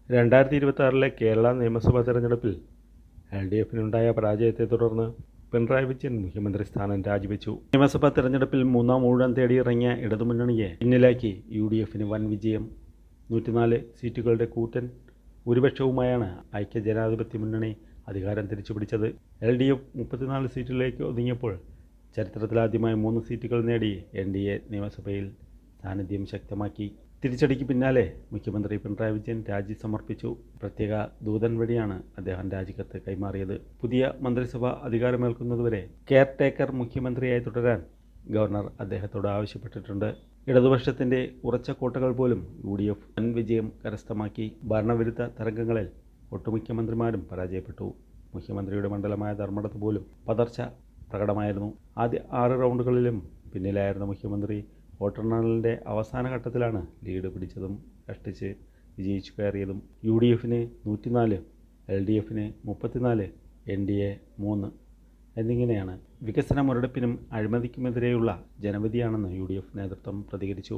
2026 കേരള നിയമസഭാ തെരഞ്ഞെടുപ്പിൽ LDFിനുണ്ടായ പരാജയത്തെ തുടർന്ന് പിണറായി വിജയൻ മുഖ്യമന്ത്രി സ്ഥാനം രാജിവെച്ചു. നിയമസഭാ തെരഞ്ഞെടുപ്പിൽ മൂന്നാം ഊഴം തേടിയിറങ്ങിയ ഇടതുമുന്നണിയെ പിന്നിലാക്കി UDFിന് വൻ വിജയം. 104 സീറ്റുകളുടെ കൂറ്റൻ ഭൂരിപക്ഷവുമായാണ് ഐക്യജനാധിപത്യ മുന്നണി അധികാരം തിരിച്ചുപിടിച്ചത്. LDF 34 സീറ്റിലേക്ക് ഒതുങ്ങിയപ്പോൾ ചരിത്രത്തിലാദ്യമായി 3 സീറ്റുകൾ നേടി NDA നിയമസഭയിൽ സാന്നിധ്യം ശക്തമാക്കി. തിരിച്ചടിക്ക് പിന്നാലെ മുഖ്യമന്ത്രി പിണറായി വിജയൻ രാജി സമർപ്പിച്ചു. പ്രത്യേക ദൂതൻ വഴിയാണ് അദ്ദേഹം രാജിക്കത്ത് കൈമാറിയത്. പുതിയ മന്ത്രിസഭ അധികാരമേൽക്കുന്നതുവരെ കെയർ ടേക്കർ മുഖ്യമന്ത്രിയായി തുടരാൻ ഗവർണർ അദ്ദേഹത്തോട് ആവശ്യപ്പെട്ടിട്ടുണ്ട്. ഇടതുപക്ഷത്തിൻ്റെ ഉറച്ച കോട്ടകൾ പോലും UDF വൻ വിജയം കരസ്ഥമാക്കി. ഭരണവിരുദ്ധ തരംഗങ്ങളിൽ ഒട്ടുമിക്ക മന്ത്രിമാരും പരാജയപ്പെട്ടു. മുഖ്യമന്ത്രിയുടെ മണ്ഡലമായ ധർമ്മടത്ത് പോലും പതർച്ച പ്രകടമായിരുന്നു. ആദ്യ 6 റൗണ്ടുകളിലും പിന്നിലായിരുന്ന മുഖ്യമന്ത്രി വോട്ടെണ്ണലിൻ്റെ അവസാന ഘട്ടത്തിലാണ് ലീഡ് പിടിച്ചതും കഷ്ടിച്ച് വിജയിച്ചു കയറിയതും. UDFിന് 104, LDFിന് 34, NDA 3 എന്നിങ്ങനെയാണ്. വികസന മുരടിപ്പിനും അഴിമതിക്കുമെതിരെയുള്ള ജനവിധിയാണെന്ന് UDF നേതൃത്വം പ്രതികരിച്ചു.